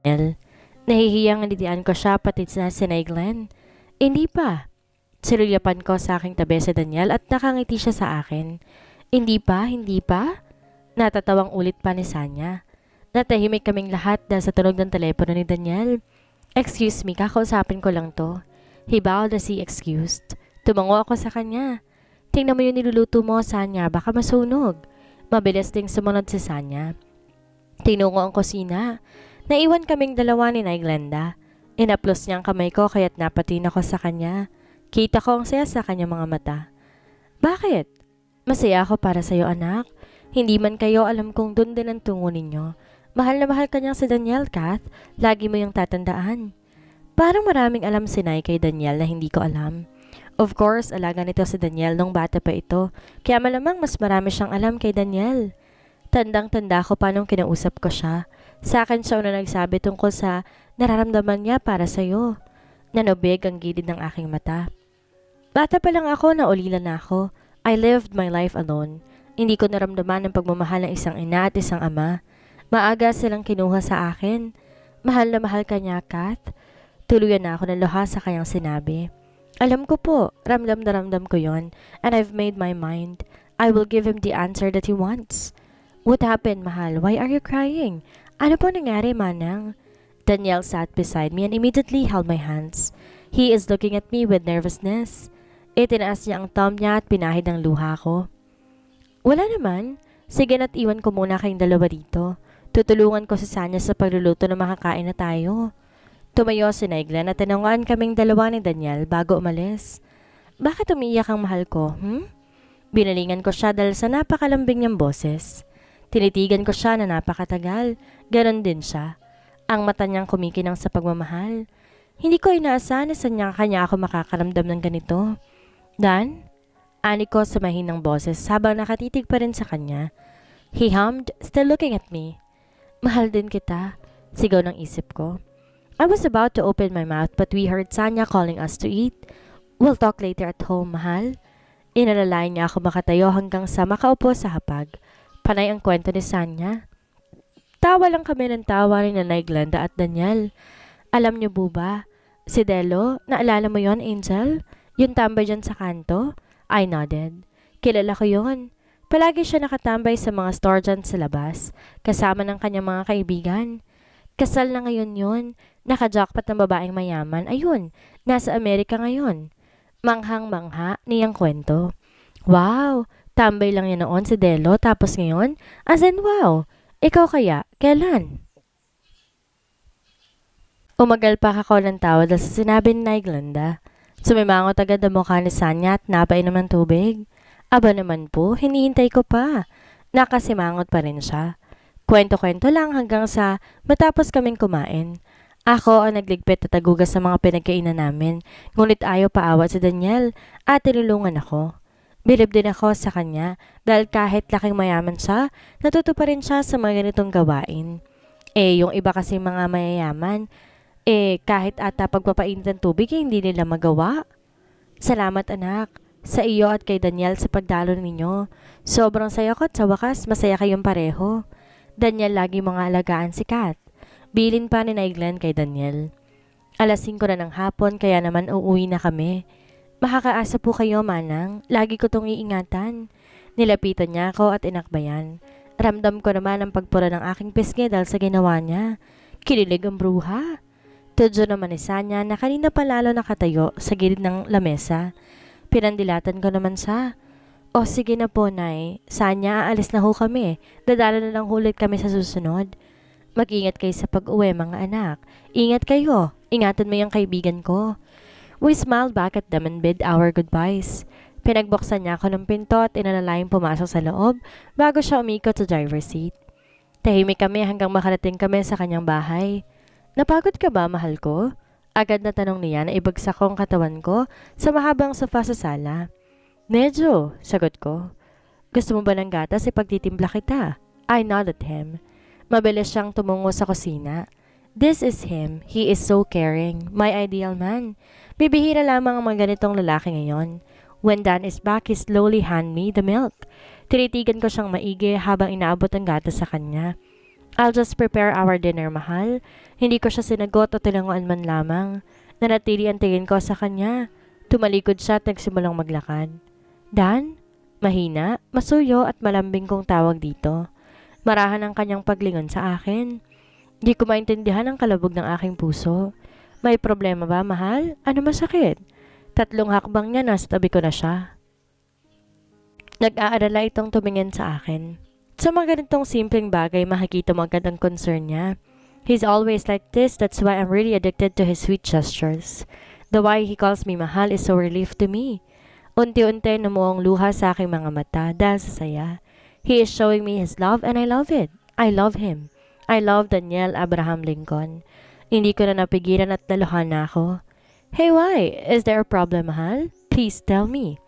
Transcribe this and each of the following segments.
Daniel. Nahihiyang nilitian ko siya pati na sinay Glenn. Hindi pa. Silulyapan ko sa aking tabi si Daniel at nakangiti siya sa akin. Hindi pa, hindi pa? Natatawang ulit pa ni Sanya. Natahimik kaming lahat dahil sa tunog ng telepono ni Daniel. Excuse me, kakausapin ko lang to. He bowed as he excused. Tumango ako sa kanya. Tingnan mo yung niluluto mo, Sanya, baka masunog. Mabilis ding sumunod si Sanya. Tinungo ang kusina. Naiwan kaming dalawa ni Nay Glenda. Inaplos niya ang kamay ko kaya't napatin ako sa kanya. Kita ko ang saya sa kanyang mga mata. Bakit? Masaya ako para sa'yo, anak. Hindi man kayo, alam kong dun din ang tungo ninyo. Mahal na mahal ka niyang si Daniel, Kath. Lagi mo yung tatandaan. Parang maraming alam si Nay kay Daniel na hindi ko alam. Of course, alaga nito si Daniel nung bata pa ito. Kaya malamang mas marami siyang alam kay Daniel. Tandang-tanda ko pa nung kinausap ko siya. Sa akin siya una nagsabi tungkol sa nararamdaman niya para sa'yo. Nanubig ang gilid ng aking mata. Bata pa lang ako, naulila na ako. I lived my life alone. Hindi ko naramdaman ang pagmamahal ng isang ina at isang ama. Maaga silang kinuha sa akin. Mahal na mahal ka niya, Kath. Tuluyan na ako ng luha sa kanyang sinabi. Alam ko po, ramdam na ramdam ko yon, and I've made my mind. I will give him the answer that he wants. What happened, mahal? Why are you crying? Ano po nangyari, manang? Daniel sat beside me and immediately held my hands. He is looking at me with nervousness. Itinaas niya ang thumb niya at pinahid ang luha ko. Wala naman. Sige na't iwan ko muna kayong dalawa dito. Tutulungan ko si Sanya sa pagluluto na makakain na tayo. Tumayo si Naiglan at tinanguan kaming dalawa ni Daniel bago umalis. Bakit umiiyak ang mahal ko, Binalingan ko siya dahil sa napakalambing niyang boses. Tinitigan ko siya na napakatagal. Ganon din siya. Ang mata niyang kumikinang sa pagmamahal. Hindi ko inaasahan na sa kanya ako makakaramdam ng ganito. Dan? Ani ko sa mahinang boses habang nakatitig pa rin sa kanya. He hummed, still looking at me. Mahal din kita, sigaw ng isip ko. I was about to open my mouth but we heard Sanya calling us to eat. We'll talk later at home, mahal. Inalalay niya ako makatayo hanggang sa makaupo sa hapag. Panay ang kwento ni Sanya. Tawa lang kami ng tawa ni Nanay Glenda at Daniel. Alam niyo po ba, si Delo, naalala mo yon, Angel? Yung tambay dyan sa kanto? I nodded. Kilala ko yon. Palagi siya nakatambay sa mga store dyan sa labas, kasama ng kanyang mga kaibigan. Kasal na ngayon yun. Naka-jackpot ng babaeng mayaman. Ayun, nasa Amerika ngayon. Manghang-mangha niyang kwento. Wow, tambay lang yan noon si Delo tapos ngayon? As in wow, ikaw kaya, kailan? Umagal pa ako ng tawa dahil sa sinabi ni Nay Glenda. Sumimangot agad ang mukha ni Sanya at napainom ng tubig. Aba naman po, hinihintay ko pa. Nakasimangot pa rin siya. Kwento-kwento lang hanggang sa matapos kaming kumain. Ako ang nagligpit at tagugas sa mga pinagkainan namin, ngunit ayaw paawat si Daniel at tinulungan ako. Bilib din ako sa kanya dahil kahit laking mayaman siya, natuto pa rin siya sa mga ganitong gawain. Yung iba kasi mga mayayaman, kahit ata pagpapainit ng tubig hindi nila magawa. Salamat anak, sa iyo at kay Daniel sa pagdalo ninyo. Sobrang saya ko at sa wakas masaya kayong pareho. Daniel lagi mga alagaan si Kat. Bilin pa ni Naiglan kay Daniel. Alas 5 na ng hapon kaya naman uuwi na kami. Makakaasa po kayo, manang. Lagi ko tong iingatan. Nilapitan niya ako at inakbayan. Ramdam ko naman ang pagpura ng aking pisngi dahil sa ginawa niya. Kinilig ang bruha. Tudyo naman ni Sanya na kanina pa lalo nakatayo sa gilid ng lamesa. Pinandilatan ko naman siya. O sige na po, Nay. Sanya, aalis na ho kami. Dadala na lang ulit kami sa susunod. Mag-ingat kayo sa pag-uwi, mga anak. Ingat kayo. Ingatan mo yung kaibigan ko. We smiled back at them and bid our goodbyes. Pinagbuksan niya ako ng pinto at inalalayang pumasok sa loob bago siya umikot sa driver's seat. Tahimik kami hanggang makarating kami sa kanyang bahay. Napagod ka ba, mahal ko? Agad na tanong niya na ibagsak ko ang katawan ko sa mahabang sofa sa sala. Medyo, sagot ko. Gusto mo ba ng gatas ipagtitimpla kita? I nodded at him. Mabilis siyang tumungo sa kusina. This is him. He is so caring. My ideal man. Bibihira lamang ang mga ganitong lalaki ngayon. When Dan is back, he slowly hand me the milk. Tinitigan ko siyang maigi habang inaabot ang gatas sa kanya. I'll just prepare our dinner, mahal. Hindi ko siya sinagot o tinanguan man lamang. Nanatili ang tingin ko sa kanya. Tumalikod siya at nagsimulang maglakad. Dan? Mahina, masuyo at malambing kong tawag dito. Marahan ang kanyang paglingon sa akin. Di ko maintindihan ang kalabog ng aking puso. May problema ba, mahal? Ano masakit? 3 hakbang niya, nasa tabi ko na siya. Nag-aalala itong tumingin sa akin. Sa mga ganitong simpleng bagay, makikita mo agad ang concern niya. He's always like this, that's why I'm really addicted to his sweet gestures. The way he calls me mahal is so relief to me. Unti-unti namuong luha sa aking mga mata dahil sa saya. He is showing me his love and I love it. I love him. I love Daniel Abraham Lincoln. Hindi ko na napigilan at naluhan na ako. Hey, why? Is there a problem, mahal? Please tell me.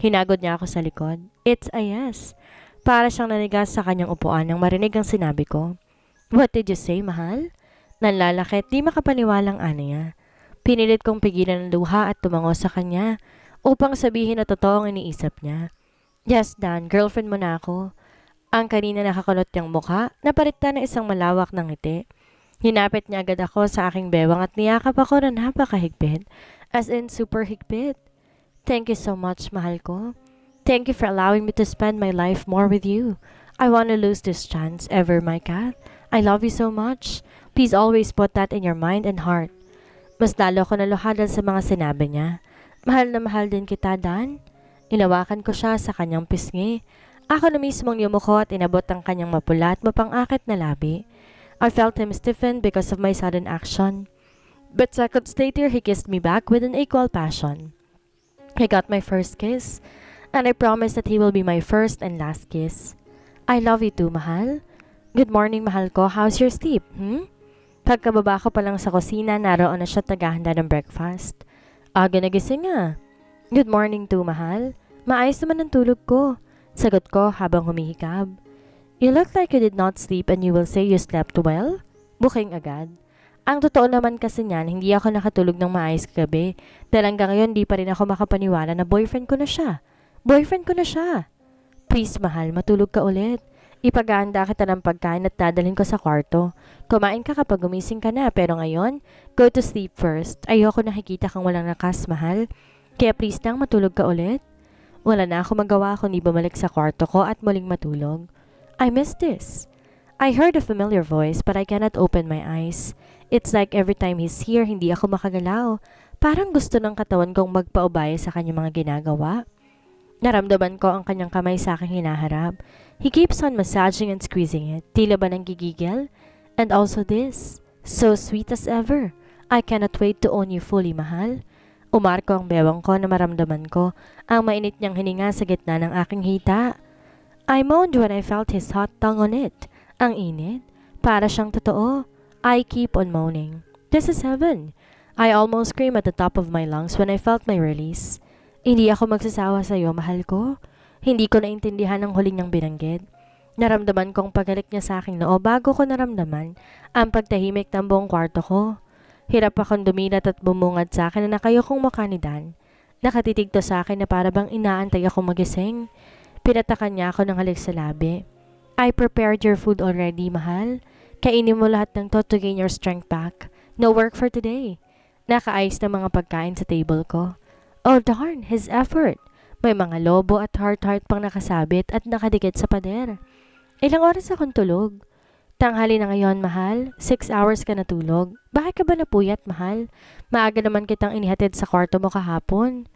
Hinagod niya ako sa likod. It's a yes. Para siyang nanigas sa kanyang upuan nang marinig ang sinabi ko. What did you say, mahal? Nanlalakit, di makapaniwalang ano niya. Pinilit kong pigilan ang luha at tumango sa kanya upang sabihin na totoo ang iniisip niya. Yes, Dan, girlfriend mo na ako. Ang kanina nakakulot niyang mukha, napalitan ng isang malawak ng ngiti. Hinapit niya agad ako sa aking bewang at niyakap ako na napakahigpit, as in super higpit. Thank you so much, mahal ko. Thank you for allowing me to spend my life more with you. I want to lose this chance ever, my cat. I love you so much. Please always put that in your mind and heart. Mas lalo ko naluha dahil sa mga sinabi niya. Mahal na mahal din kita, Dan. Inawakan ko siya sa kanyang pisngi. Ako na mismong yumuko at inabot ang kanyang mapula at mapangakit na labi. I felt him stiffen because of my sudden action. But seconds later, he kissed me back with an equal passion. I got my first kiss. And I promise that he will be my first and last kiss. I love you too, mahal. Good morning, mahal ko. How's your sleep, Pagkababa ko pa lang sa kusina, naroon na siya naghahanda ng breakfast. Aga nagising nga. Good morning too, mahal. Maayos naman ang tulog ko. Sagot ko habang humihikab. You look like you did not sleep and you will say you slept well? Buking agad. Ang totoo naman kasi niyan, hindi ako nakatulog ng maayos kagabi. Dahil hanggang ngayon, di pa rin ako makapaniwala na boyfriend ko na siya. Boyfriend ko na siya. Please, mahal, matulog ka ulit. Ipagahanda kita ng pagkain at dadalhin ko sa kwarto. Kumain ka kapag gumising ka na, pero ngayon, go to sleep first. Ayoko nakikita kang walang lakas, mahal. Kaya please lang, matulog ka ulit. Wala na ako magawa kundi bumalik sa kwarto ko at muling matulog. I miss this. I heard a familiar voice but I cannot open my eyes. It's like every time he's here, hindi ako makagalaw. Parang gusto ng katawan kong magpaubaya sa kanyang mga ginagawa. Naramdaman ko ang kanyang kamay sa aking hinaharap. He keeps on massaging and squeezing it. Tila ba nang gigigil? And also this. So sweet as ever. I cannot wait to own you fully, mahal. Umarko ang bewang ko na maramdaman ko ang mainit niyang hininga sa gitna ng aking hita. I moaned when I felt his hot tongue on it. Ang init. Para siyang totoo. I keep on moaning. This is heaven. I almost screamed at the top of my lungs when I felt my release. Hindi ako magsasawa sa iyo, mahal ko. Hindi ko naintindihan ang huling niyang binanggit. Naramdaman kong paghalik niya sa aking noo bago ko naramdaman ang pagtahimik ng buong kwarto ko. Hirap akong dumilat at bumungad sa akin na nakayokong mukha ni Dan. Nakatitig to sa akin na para bang inaantay akong magising. Pinatakan niya ako ng halik sa labi. I prepared your food already, mahal. Kainin mo lahat ng to gain your strength back. No work for today. Nakaayos na mga pagkain sa table ko. Oh darn, his effort. May mga lobo at heart-heart pang nakasabit at nakadikit sa pader. Ilang oras akong tulog? Tanghali na ngayon, mahal. 6 hours ka natulog. Bakit ka ba napuyat, mahal? Maaga naman kitang inihatid sa kwarto mo kahapon.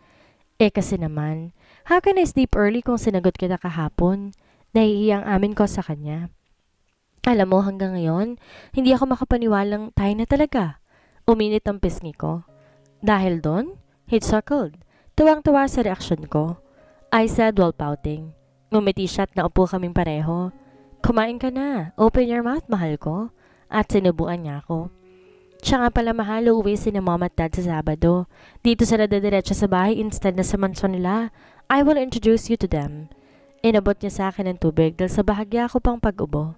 Kasi naman, how can I sleep early kung sinagot kita kahapon? Nahihiyang amin ko sa kanya. Alam mo, hanggang ngayon, hindi ako makapaniwalang tayo na talaga. Uminit ang pisngi ko. Dahil doon, he chuckled. Tuwang-tuwa sa reaksyon ko. I said while pouting. Ngumiti siya at naupo kaming pareho. Kumain ka na. Open your mouth, mahal ko. At sinubuan niya ako. Siya nga pala, mahal, uuwi si na mom at dad sa Sabado. Dito sila dadiretso sa bahay instead na sa mansyon nila. I will introduce you to them. Inabot niya sa akin ng tubig dahil sa bahagya ko pang pag-ubo.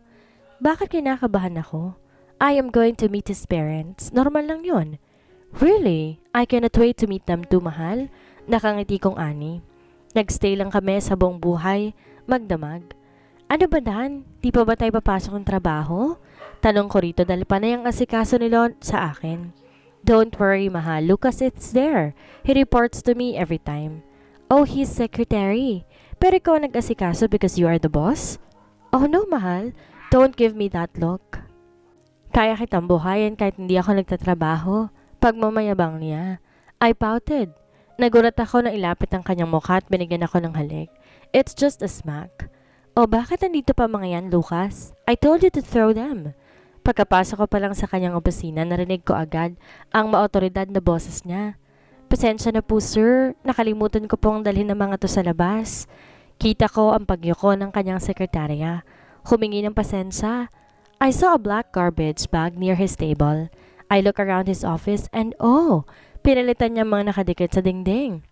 Bakit kinakabahan ako? I am going to meet his parents. Normal lang yun. Really? I cannot wait to meet them too, mahal. Nakangiti kong ani. Nagstay lang kami sa buong buhay. Magdamag. Ano ba, Dan? Di pa ba tayo papasok ng trabaho? Tanong ko rito dahil panay ang asikaso nila sa akin. Don't worry, mahal. Lucas is there. He reports to me every time. Oh, he's secretary. Pero ikaw ang nag-asikaso because you are the boss? Oh no, mahal. Don't give me that look. Kaya kitang buhayin kahit hindi ako nagtatrabaho. Pagmamayabang niya. I pouted. Nagulat ako na ilapit ang kanyang mukha at binigyan ako ng halik. It's just a smack. Oh, bakit nandito pa mga yan, Lucas? I told you to throw them. Pagkapasok ko pa lang sa kanyang opisina, narinig ko agad ang maotoridad na boses niya. Pasensya na po, sir. Nakalimutan ko pong dalhin ng mga to sa labas. Kita ko ang pagyuko ng kanyang sekretarya. Humingi ng pasensya. I saw a black garbage bag near his table. I look around his office and pinalitan niya mga nakadikit sa dingding.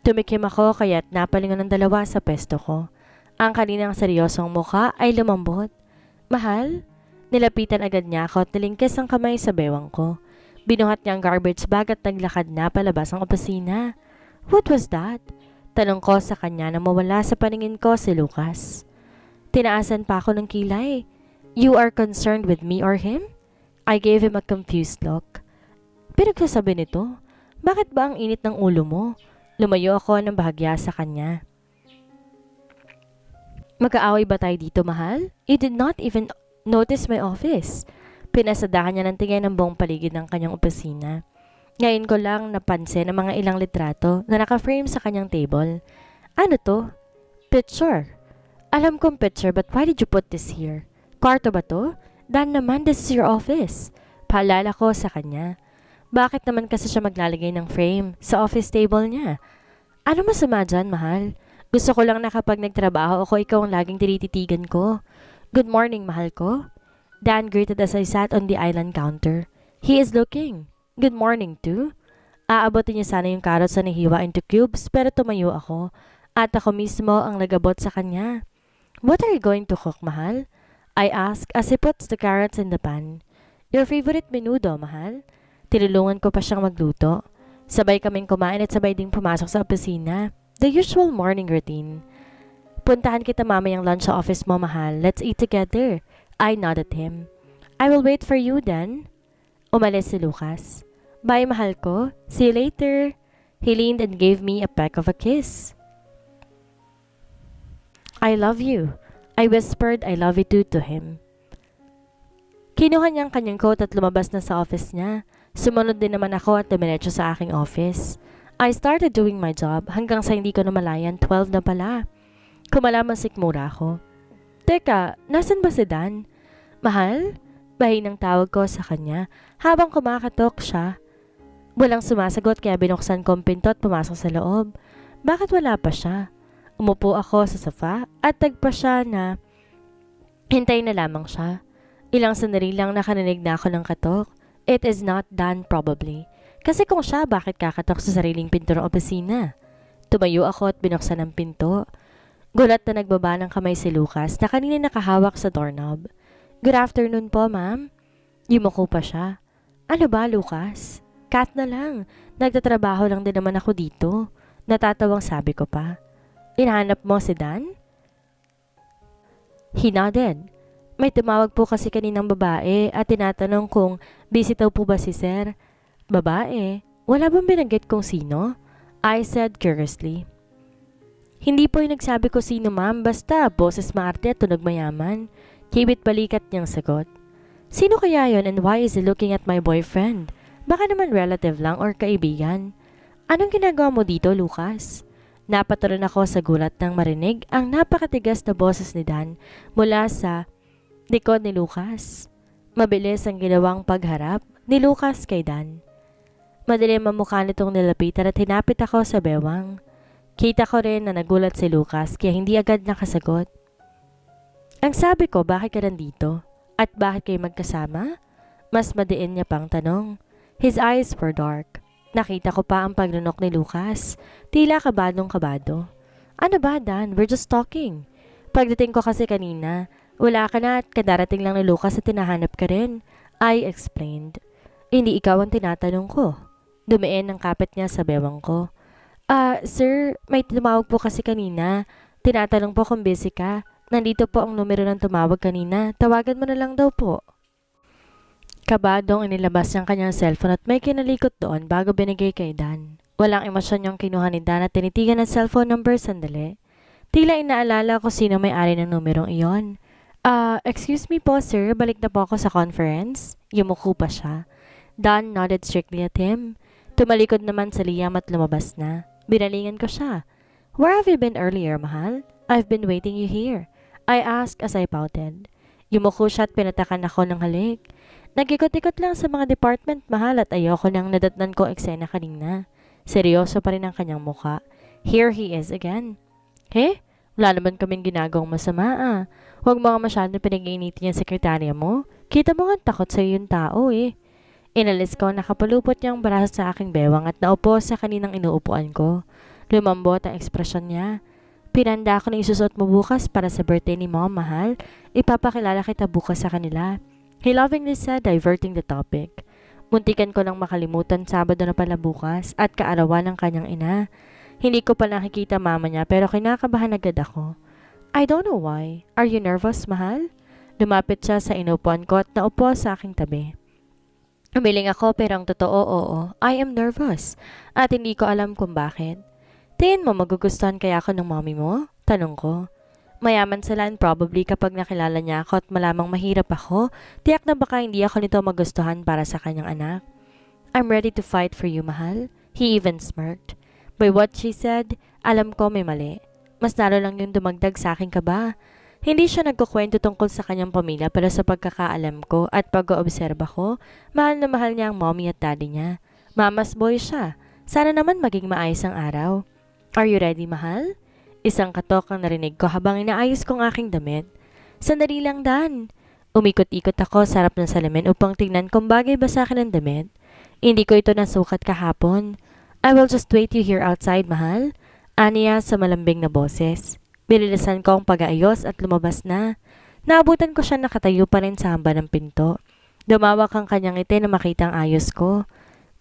Tumikim ako kaya't napalingon ng dalawa sa pesto ko. Ang kaninang seryosong mukha ay lumambot. Mahal? Nilapitan agad niya ako at nilingkis ang kamay sa bewang ko. Binuhat niya ang garbage bag at naglakad na palabas ang opisina. What was that? Tanong ko sa kanya na mawala sa paningin ko si Lucas. Tinaasan pa ako ng kilay. You are concerned with me or him? I gave him a confused look. Pinagsasabi nito, bakit ba ang init ng ulo mo? Lumayo ako ng bahagya sa kanya. Mag-aaway ba tayo dito, mahal? You did not even notice my office. Pinasadahan niya ng tingin ng buong paligid ng kanyang opisina. Ngayon ko lang napansin ang mga ilang litrato na naka-frame sa kanyang table. Ano to? Picture. Alam kong picture, but why did you put this here? Kwarto ba to? Dan naman, this is your office. Paalala ko sa kanya. Bakit naman kasi siya maglalagay ng frame sa office table niya? Ano masama dyan, mahal? Gusto ko lang na kapag nagtrabaho ako, ikaw ang laging tinititigan ko. Good morning, mahal ko. Dan greeted as I sat on the island counter. He is looking. Good morning, too. Aabotin niya sana yung carrots na nahiwa into cubes pero tumayo ako at ako mismo ang nagabot sa kanya. What are you going to cook, mahal? I asked as he puts the carrots in the pan. Your favorite menudo, mahal? Tinulungan ko pa siyang magluto. Sabay kaming kumain at sabay ding pumasok sa opisina. The usual morning routine. Puntahan kita mamayang lunch sa office mo, mahal. Let's eat together. I nodded him. I will wait for you then. Umalis si Lucas. Bye, mahal ko. See you later. He leaned and gave me a peck of a kiss. I love you. I whispered I love you too to him. Kinuha niya ang kanyang coat at lumabas na sa office niya. Sumunod din naman ako at dumiretso sa aking office. I started doing my job hanggang sa hindi ko namalayan 12 na pala. Kumalaman sikmura ako. Teka, nasan ba si Dan? Mahal? Bahinang tawag ko sa kanya habang kumakatok siya. Walang sumasagot kaya binuksan ko ang pinto at pumasok sa loob. Bakit wala pa siya? Umupo ako sa sofa at tagpa siya na hintayin na lamang siya. Ilang sandali lang nakarinig na ako ng katok. It is not Dan probably. Kasi kung siya, bakit kakatok sa sariling pinto ng opisina? Tumayo ako at binuksan ang pinto. Gulat na nagbaba ng kamay si Lucas na kanina nakahawak sa doorknob. Good afternoon po, ma'am. Yumuko pa siya. Ano ba, Lucas? Kat na lang. Nagtatrabaho lang din naman ako dito. Natatawang sabi ko pa. Hinahanap mo si Dan? He nodded. May tumawag po kasi kaninang babae at tinatanong kung busy daw po ba si sir. Babae? Wala bang binanggit kung sino? I said curiously. Hindi po yung nagsabi ko sino, ma'am, basta boses maarte at tunog mayaman. Kibit balikat niyang sagot. Sino kaya yon and why is he looking at my boyfriend? Baka naman relative lang or kaibigan. Anong ginagawa mo dito, Lucas? Napatuloy ako sa gulat nang marinig ang napakatigas na boses ni Dan mula sa likod ni Lucas. Mabilis ang ginawang pagharap ni Lucas kay Dan. Madilim ang mukha nitong nilapitan at hinapit ako sa bewang. Kita ko rin na nagulat si Lucas kaya hindi agad nakasagot. Ang sabi ko, bakit ka nandito? At bakit kayo magkasama? Mas madiin niya pang tanong. His eyes were dark. Nakita ko pa ang pagnunok ni Lucas. Tila kabadong-kabado. Ano ba, Dan? We're just talking. Pagdating ko kasi kanina, wala ka na at kadarating lang ni Lucas at tinahanap ka rin. I explained. Hindi ikaw ang tinatanong ko. Dumiin ang kapit niya sa bewang ko. Sir, may tumawag po kasi kanina. Tinatanong po kung busy ka. Nandito po ang numero ng tumawag kanina. Tawagan mo na lang daw po. Kabadong inilabas niyang kanyang cellphone at may kinalikot doon bago binigay kay Dan. Walang emosyon yung kinuha ni Dan at tinitigan ang cellphone number sandali. Tila inaalala ko sino may-ari ng numerong iyon. Excuse me po sir, balik na po ako sa conference. Yumuko pa siya. Dan nodded strictly at him. Tumalikod naman sa Liam at lumabas na. Binalingan ko siya. Where have you been earlier, mahal? I've been waiting you here. I asked as I pouted. Yumuko siya at pinatakan ako ng halik. Nag-ikot-ikot lang sa mga department, mahal, at ayoko nang nadatnan ko eksena kanina. Seryoso pa rin ang kanyang muka. Here he is again. Wala naman kaming ginagawang masama Huwag mo nga masyadong pinag-iinitin yung sekretarya mo. Kita mo nga takot sa yung tao Inalis ko, nakapalupot niyang braso sa aking bewang at naupo sa kaninang inuupuan ko. Lumambot ang ekspresyon niya. Pinanda ako na isusot mo bukas para sa birthday ni Mom, mahal. Ipapakilala kita bukas sa kanila. He lovingly said, diverting the topic. Muntikan ko lang makalimutan, Sabado na pala bukas at kaarawan ng kanyang ina. Hindi ko pa nakikita mama niya pero kinakabahan agad ako. I don't know why. Are you nervous, mahal? Lumapit siya sa inupuan ko at naupo sa aking tabi. Umiling ako pero ang totoo, oo. I am nervous at hindi ko alam kung bakit. Tingin mo magugustuhan kaya ako ng mommy mo? Tanong ko. Mayaman sila and probably kapag nakilala niya ako at malamang mahirap ako, tiyak na baka hindi ako nito magustuhan para sa kanyang anak. I'm ready to fight for you, mahal. He even smirked. By what she said, alam ko may mali. Mas lalo lang yung dumagdag sa aking kaba. Hindi siya nagkukwento tungkol sa kanyang pamilya pero sa pagkakaalam ko at pag-oobserba ko, mahal na mahal niya ang mommy at daddy niya. Mama's boy siya. Sana naman maging maayos ang araw. Are you ready, mahal? Isang katok ang narinig ko habang inaayos kong aking damit. Sandali lang, Dan. Umikot-ikot ako sa harap ng salamin upang tingnan kung bagay ba sa akin ang damit. Hindi ko ito nasukat kahapon. I will just wait you here outside, mahal. Aniya sa malambing na boses. Binilisan ko ang pag-aayos at lumabas na. Naabutan ko siya nakatayo pa rin sa hamba ng pinto. Dumawak ang kanyang ngiti na makita ang ayos ko.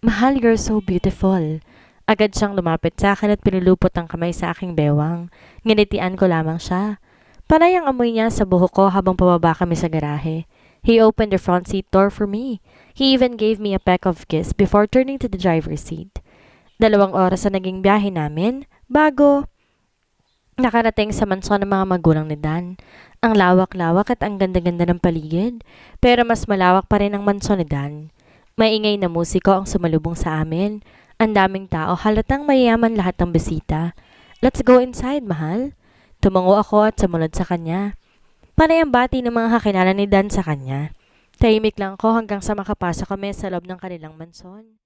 Mahal, you're so beautiful. Agad siyang lumapit sa akin at pinulupot ang kamay sa aking bewang. Nginitian ko lamang siya. Panay ang amoy niya sa buhok ko habang pababa kami sa garahe. He opened the front seat door for me. He even gave me a peck of kiss before turning to the driver's seat. 2 oras na naging biyahe namin bago nakarating sa mansyon ng mga magulang ni Dan. Ang lawak-lawak at ang ganda-ganda ng paligid, pero mas malawak pa rin ang mansyon ni Dan. Maingay na musiko ang sumalubong sa amin. Ang daming tao, halatang mayayaman lahat ng bisita. Let's go inside, mahal. Tumango ako at sumunod sa kanya. Panay ang bati ng mga kakilala ni Dan sa kanya. Tahimik lang ako hanggang sa makapasok kami sa loob ng kanilang mansyon.